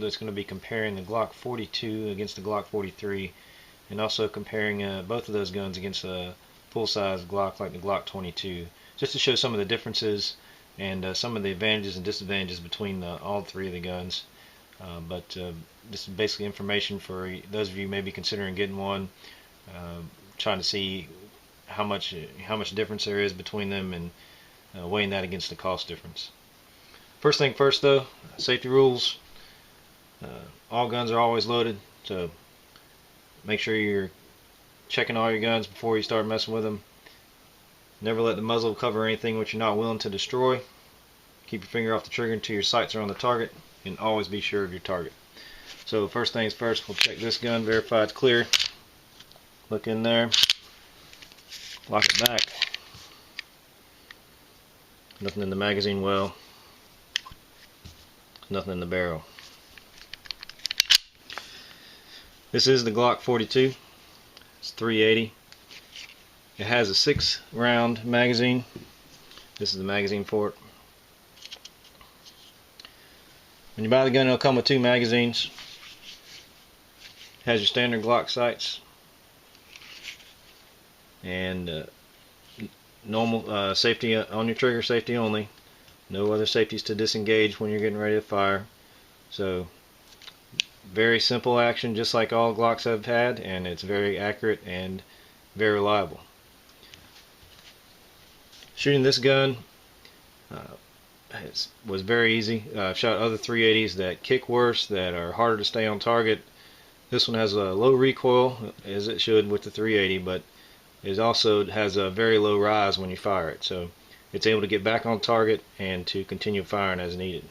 it's going to be comparing the Glock 42 against the Glock 43, and also comparing both of those guns against a full-size Glock like the Glock 22, just to show some of the differences and some of the advantages and disadvantages between all three of the guns. But this is basically information for those of you maybe considering getting one, trying to see how much difference there is between them, and weighing that against the cost difference. First thing first though, safety rules. All guns are always loaded, so make sure you're checking all your guns before you start messing with them. Never let the muzzle cover anything which you're not willing to destroy. Keep your finger off the trigger until your sights are on the target, and always be sure of your target. So first things first, we'll check this gun, verify it's clear. Look in there, lock it back. Nothing in the magazine well, nothing in the barrel. This is the Glock 42. It's 380. It has a 6-round magazine. This is the magazine for it. When you buy the gun, it'll come with 2 magazines. It has your standard Glock sights and normal safety on your trigger, safety only. No other safeties to disengage when you're getting ready to fire. So very simple action, just like all Glocks have had, and it's very accurate and very reliable. Shooting this gun was very easy. I've shot other 380s that kick worse, that are harder to stay on target. This one has a low recoil, as it should with the 380, but it also has a very low rise when you fire it, so it's able to get back on target and to continue firing as needed.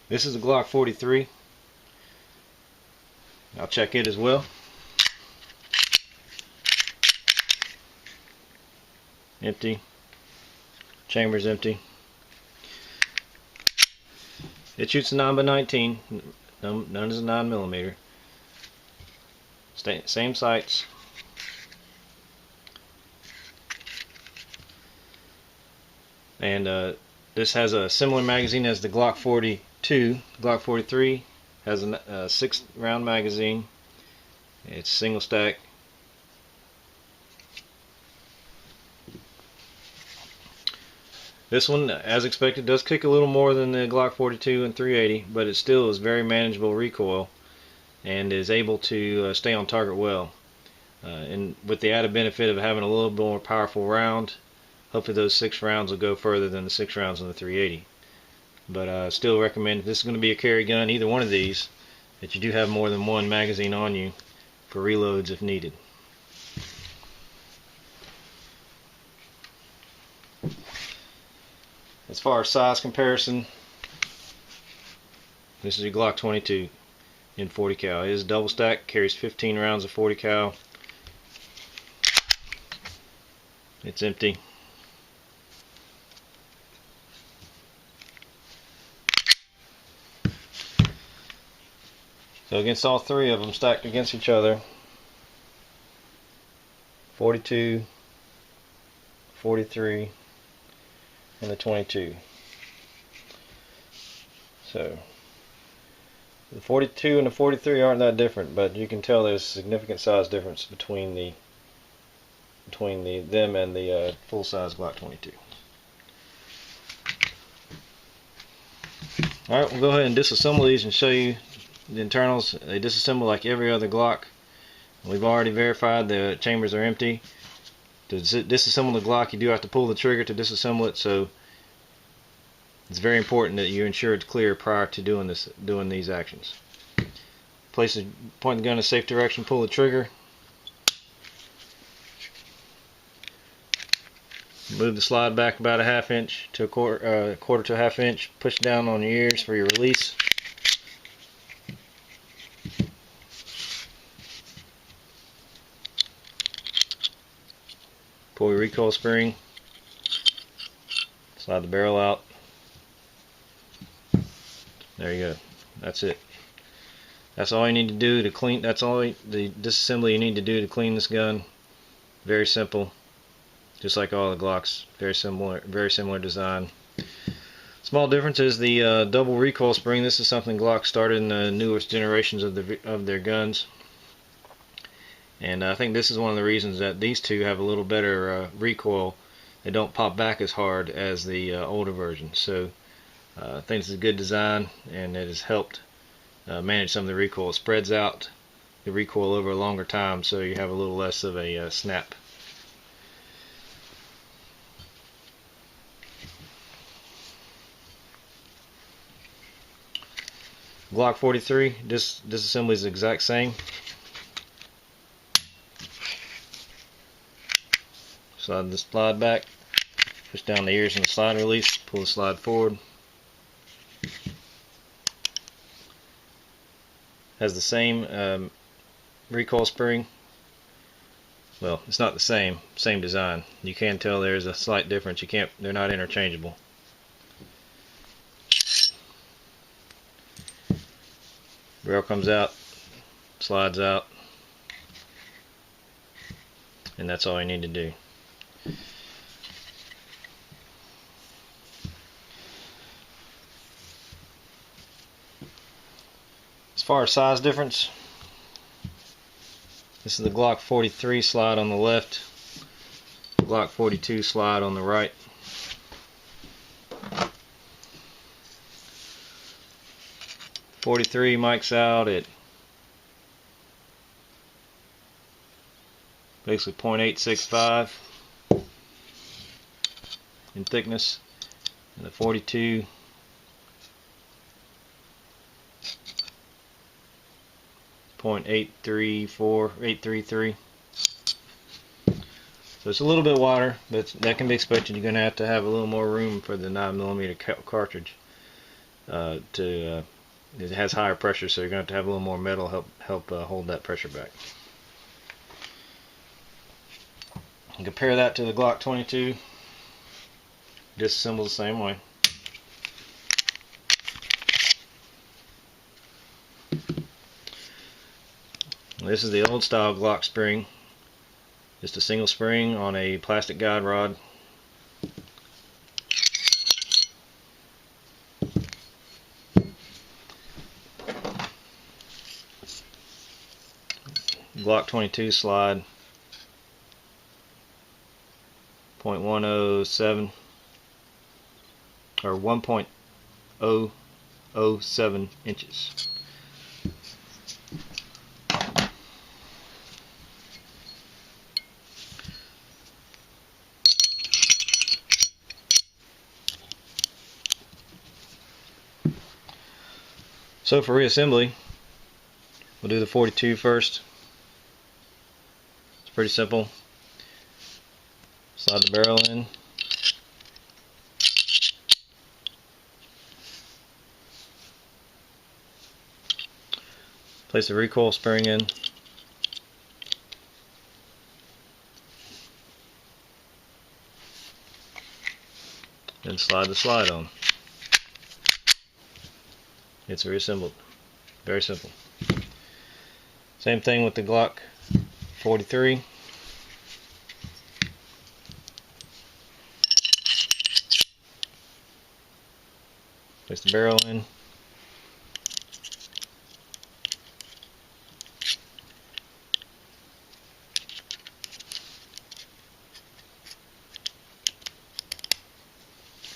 This is the Glock 43. I'll check it as well. Empty. Chamber's empty. It shoots a 9x19. None is a 9mm. Same sights. And this has a similar magazine as the Glock 42. The Glock 43 has a 6-round magazine. It's single stack. This one, as expected, does kick a little more than the Glock 42 and 380, but it still is very manageable recoil and is able to stay on target well. And with the added benefit of having a little bit more powerful round, hopefully those 6 rounds will go further than the 6 rounds on the 380. But I still recommend, if this is going to be a carry gun, either one of these, that you do have more than one magazine on you for reloads if needed. As far as size comparison, this is your Glock 22 in 40 cal. It is double stack, carries 15 rounds of 40 cal. It's empty. So against all 3 of them stacked against each other, 42, 43, and the 22. So the 42 and the 43 aren't that different, but you can tell there's a significant size difference between them and the full-size Glock 22. Alright, we'll go ahead and disassemble these and show you the internals. They disassemble like every other Glock. We've already verified the chambers are empty. To disassemble the Glock, you do have to pull the trigger to disassemble it, so it's very important that you ensure it's clear prior to doing these actions. Point the gun in a safe direction, pull the trigger, move the slide back about a half inch to a quarter to a half inch, push down on your ears for your release. Pull your recoil spring, slide the barrel out. There you go. That's it. That's all you need to do to clean. That's all the disassembly you need to do to clean this gun. Very simple. just like all the Glocks. Very similar design. Small difference is the double recoil spring. This is something Glock started in the newest generations of their guns, and I think this is one of the reasons that these two have a little better recoil. They don't pop back as hard as the older version. So I think it's a good design, and it has helped manage some of the recoil. It spreads out the recoil over a longer time, so you have a little less of a snap. Glock 43, disassembly is the exact same. Slide the slide back, push down the ears in the slide release, pull the slide forward. Has the same recoil spring. Well, it's not the same design. You can tell there's a slight difference. They're not interchangeable. Barrel comes out, slides out, and that's all you need to do. As far as size difference, this is the Glock 43 slide on the left, Glock 42 slide on the right. .43 mics out at basically .865 in thickness, and the 42 .833. So it's a little bit wider, but that can be expected. You're going to have a little more room for the 9mm cartridge. It has higher pressure, so you're going to have a little more metal help hold that pressure back. And compare that to the Glock 22. Disassembled the same way. This is the old style Glock spring. Just a single spring on a plastic guide rod. Glock 22 slide .107 or 1.007 inches. So for reassembly, we'll do the 42 first. It's pretty simple. Slide the barrel in. Place the recoil spring in. Then slide the slide on. It's reassembled. Very simple. Same thing with the Glock 43. Place the barrel in.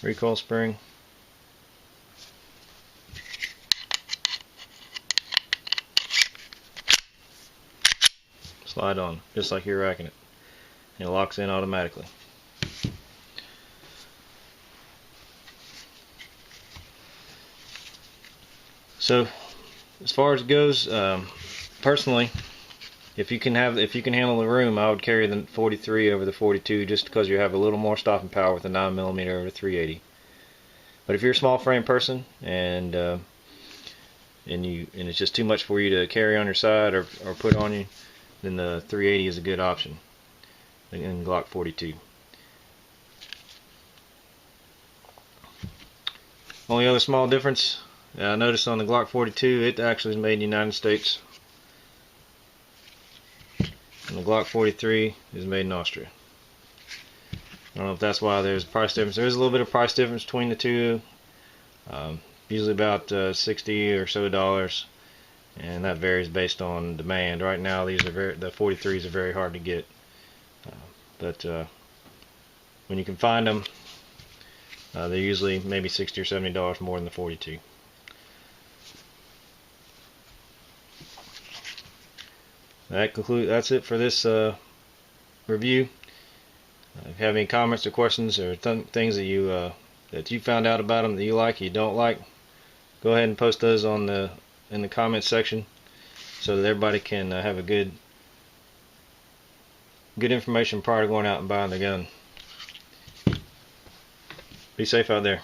Recoil spring. Slide on, just like you're racking it. And it locks in automatically. So, as far as it goes, personally, if you can handle the room, I would carry the 43 over the 42, just because you have a little more stopping power with the 9mm over the 380. But if you're a small frame person and it's just too much for you to carry on your side or put on you, then the 380 is a good option in Glock 42. Only other small difference I noticed on the Glock 42, it actually is made in the United States, and the Glock 43 is made in Austria. don't know if that's why there's a price difference. There is a little bit of price difference between the two, usually about 60 or so dollars, and that varies based on demand. Right now, the 43s are very hard to get, but when you can find them, they're usually maybe 60 or 70 dollars more than the 42. That's it for this review. If you have any comments or questions or things that you found out about them that you like, you don't like, go ahead and post those in the comments section, so that everybody can have a good information prior to going out and buying the gun. Be safe out there.